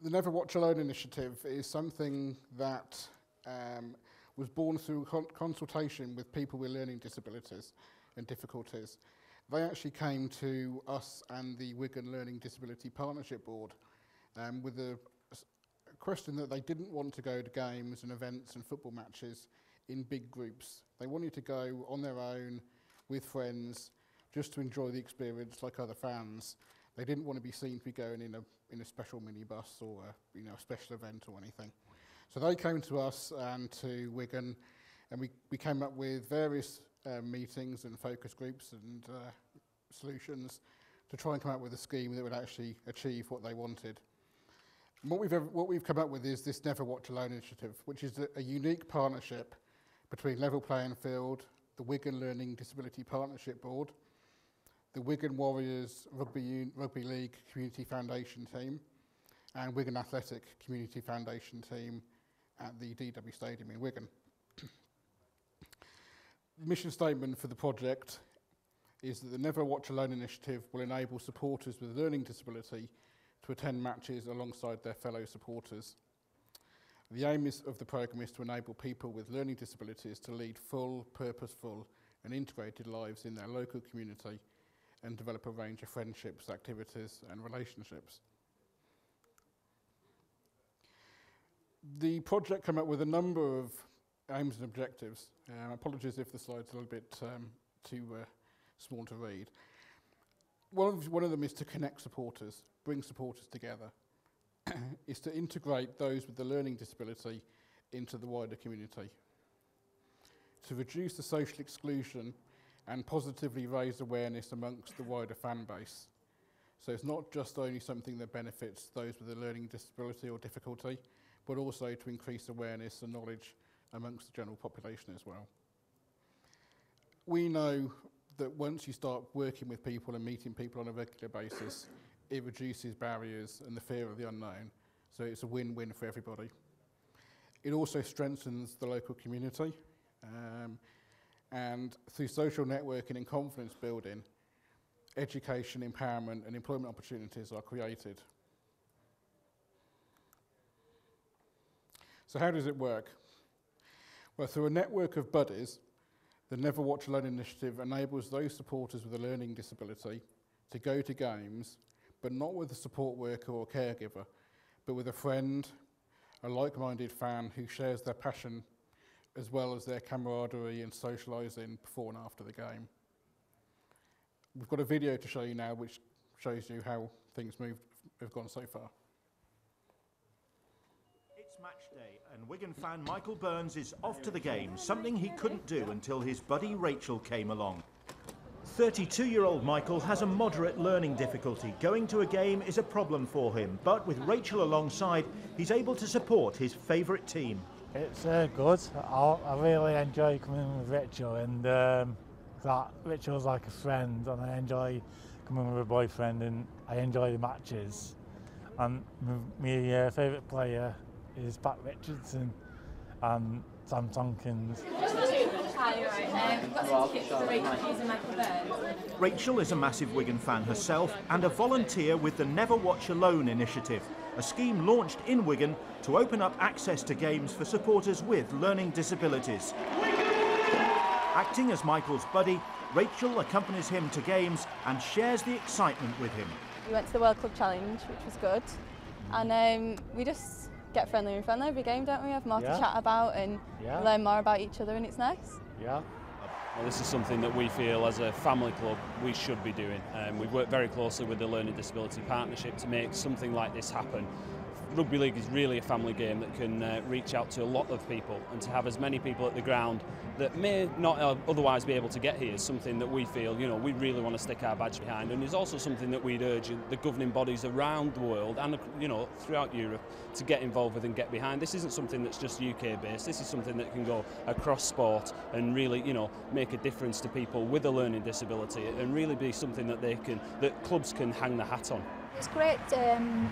The Never Watch Alone initiative is something that was born through consultation with people with learning disabilities and difficulties. They actually came to us and the Wigan Learning Disability Partnership Board with a question that they didn't want to go to games and events and football matches in big groups. They wanted to go on their own with friends just to enjoy the experience like other fans. They didn't want to be seen to be going in a special minibus or a special event or anything. So they came to us and to Wigan, and we came up with various meetings and focus groups and solutions to try and come up with a scheme that would actually achieve what they wanted. And what we've come up with is this Never Watch Alone initiative, which is a unique partnership between Level Playing Field, the Wigan Learning Disability Partnership Board, the Wigan Warriors Rugby League Community Foundation team, and Wigan Athletic Community Foundation team at the Wembley Stadium in Wigan. The mission statement for the project is that the Never Watch Alone initiative will enable supporters with a learning disability to attend matches alongside their fellow supporters. The aim of the programme is to enable people with learning disabilities to lead full, purposeful and integrated lives in their local community and develop a range of friendships, activities and relationships. The project came up with a number of aims and objectives. Apologies if the slide's a little bit too small to read. One of them is to connect supporters, bring supporters together, is to integrate those with the learning disability into the wider community, to reduce the social exclusion and positively raise awareness amongst the wider fan base. So it's not just only something that benefits those with a learning disability or difficulty, but also to increase awareness and knowledge amongst the general population as well. We know that once you start working with people and meeting people on a regular basis, it reduces barriers and the fear of the unknown. So it's a win-win for everybody. It also strengthens the local community. And through social networking and confidence building, education, empowerment and employment opportunities are created. So how does it work? Well, through a network of buddies, the Never Watch Alone initiative enables those supporters with a learning disability to go to games, but not with a support worker or caregiver, but with a friend, a like-minded fan who shares their passion as well as their camaraderie and socialising before and after the game. We've got a video to show you now which shows you how things have gone so far. It's match day and Wigan fan Michael Burns is off to the game, something he couldn't do until his buddy Rachel came along. 32-year-old Michael has a moderate learning difficulty. Going to a game is a problem for him, but with Rachel alongside, he's able to support his favourite team. It's good. I really enjoy coming with Rachel, and that Rachel's like a friend, and I enjoy coming with a boyfriend, and I enjoy the matches. And my favourite player is Pat Richardson and Sam Tompkins. Rachel is a massive Wigan fan herself and a volunteer with the Never Watch Alone initiative, a scheme launched in Wigan to open up access to games for supporters with learning disabilities. Acting as Michael's buddy, Rachel accompanies him to games and shares the excitement with him. We went to the World Club Challenge, which was good, and we just get friendlier and friendlier every game, don't we? Have more to chat about and learn more about each other, and it's nice. Yeah. Well, this is something that we feel as a family club we should be doing. We've worked very closely with the Learning Disability Partnership to make something like this happen. Rugby league is really a family game that can reach out to a lot of people, and to have as many people at the ground that may not otherwise be able to get here is something that we feel, we really want to stick our badge behind, and is also something that we'd urge the governing bodies around the world and throughout Europe to get involved with and get behind. This isn't something that's just UK based. This is something that can go across sport and really make a difference to people with a learning disability, and really be something that clubs can hang their hat on. There's great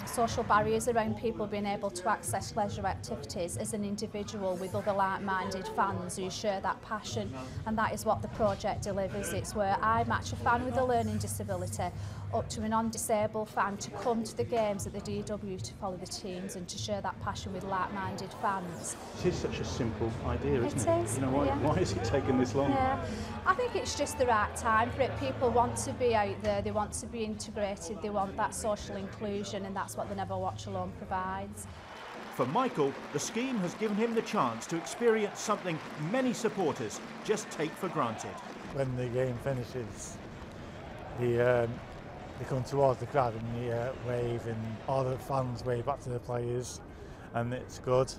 social barriers around people being able to access leisure activities as an individual with other like-minded fans who share that passion, and that is what the project delivers. It's where I match a fan with a learning disability up to a non-disabled fan to come to the games at the DW to follow the teams and to share that passion with like-minded fans. It is such a simple idea, isn't It is. You know, why is it taking this long? Yeah, I think it's just the right time for it. People want to be out there, they want to be integrated, they want that social inclusion, and that's what the Never Watch Alone provides. For Michael, the scheme has given him the chance to experience something many supporters just take for granted. When the game finishes, they come towards the crowd and they wave, and all the fans wave back to the players, and it's good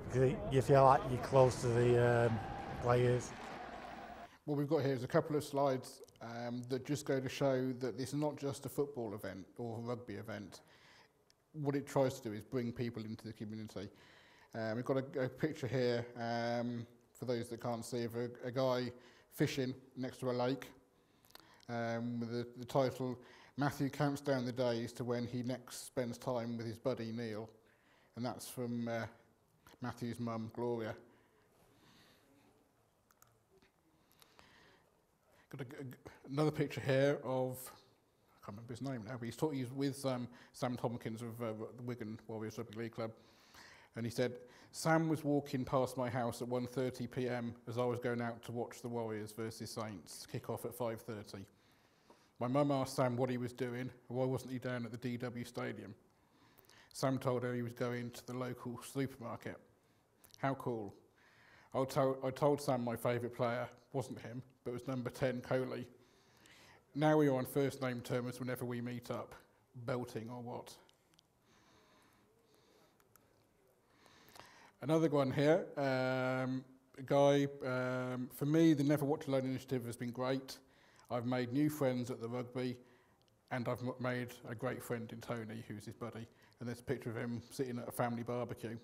because you feel like you're close to the players. What we've got here is a couple of slides that just go to show that this is not just a football event or a rugby event. What it tries to do is bring people into the community. We've got a picture here, for those that can't see, of a guy fishing next to a lake with the title, "Matthew counts down the days to when he next spends time with his buddy Neil." And that's from Matthew's mum, Gloria. Got another picture here of, I can't remember his name now, but he's with Sam Tompkins of the Wigan Warriors Rugby League Club. And he said, "Sam was walking past my house at 1:30 p.m. as I was going out to watch the Warriors versus Saints kick off at 5:30. My mum asked Sam what he was doing, and why wasn't he down at the DW Stadium. Sam told her he was going to the local supermarket. How cool. I told Sam my favourite player wasn't him, but was number 10, Coley. Now we are on first name terms whenever we meet up. Belting or what?" Another one here, a guy, for me, the Never Watch Alone initiative has been great. I've made new friends at the rugby, and I've made a great friend in Tony, who's his buddy. And there's a picture of him sitting at a family barbecue.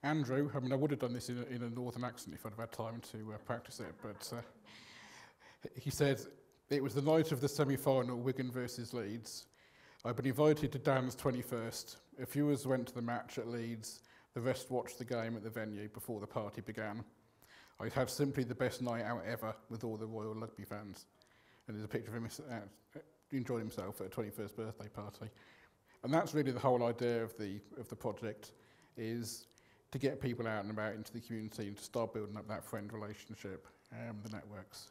Andrew, I mean, I would have done this in a northern accent if I'd have had time to practice it, but he said, "It was the night of the semi-final, Wigan versus Leeds. I'd been invited to Dan's 21st. A few of us went to the match at Leeds. The rest watched the game at the venue before the party began. I'd had simply the best night out ever with all the Royal Rugby fans." And there's a picture of him enjoying himself at a 21st birthday party. And that's really the whole idea of the project, is to get people out and about into the community and to start building up that friend relationship, the networks.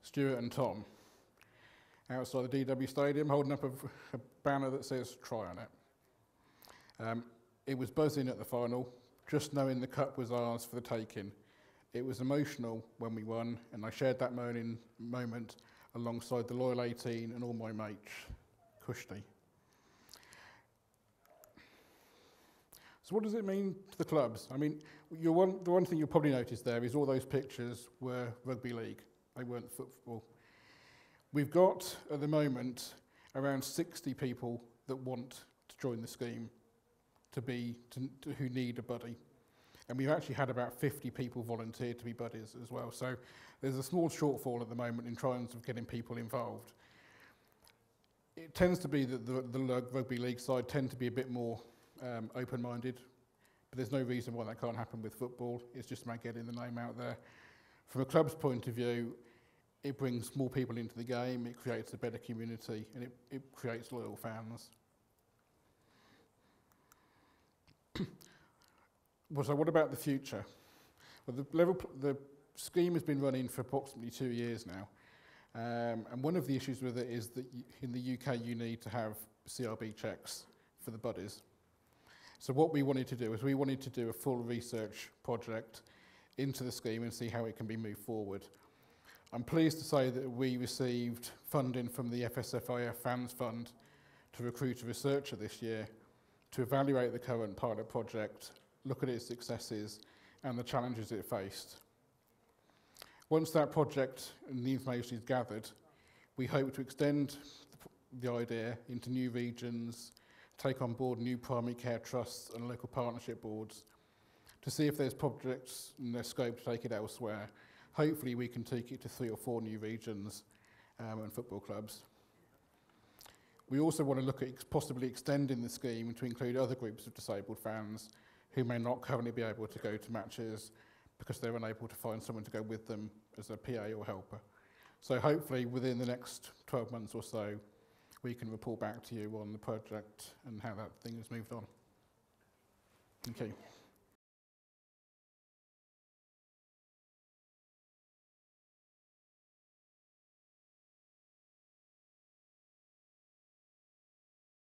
Stuart and Tom, outside the DW Stadium, holding up a banner that says "Try on it." It was buzzing at the final, just knowing the cup was ours for the taking. It was emotional when we won, and I shared that moment alongside the Loyal 18 and all my mates. Kushti. So what does it mean to the clubs? I mean, the one thing you'll probably notice there is all those pictures were rugby league. They weren't football. We've got, at the moment, around 60 people that want to join the scheme, who need a buddy. And we've actually had about 50 people volunteer to be buddies as well. So there's a small shortfall at the moment in terms of getting people involved. It tends to be that the rugby league side tend to be a bit more open-minded, but there's no reason why that can't happen with football. It's just about getting the name out there. From a club's point of view, it brings more people into the game, it creates a better community, and it creates loyal fans. So what about the future? Well, the scheme has been running for approximately 2 years now, and one of the issues with it is that in the UK you need to have CRB checks for the buddies. So what we wanted to do is we wanted to do a full research project into the scheme and see how it can be moved forward. I'm pleased to say that we received funding from the FSFIF Fans Fund to recruit a researcher this year to evaluate the current pilot project, look at its successes and the challenges it faced. Once that project and the information is gathered, we hope to extend the idea into new regions, take on board new primary care trusts and local partnership boards to see if there's projects and there's scope to take it elsewhere. Hopefully we can take it to 3 or 4 new regions and football clubs. We also want to look at possibly extending the scheme to include other groups of disabled fans who may not currently be able to go to matches because they're unable to find someone to go with them as a PA or helper. So hopefully within the next 12 months or so, we can report back to you on the project and how that thing has moved on. Thank you.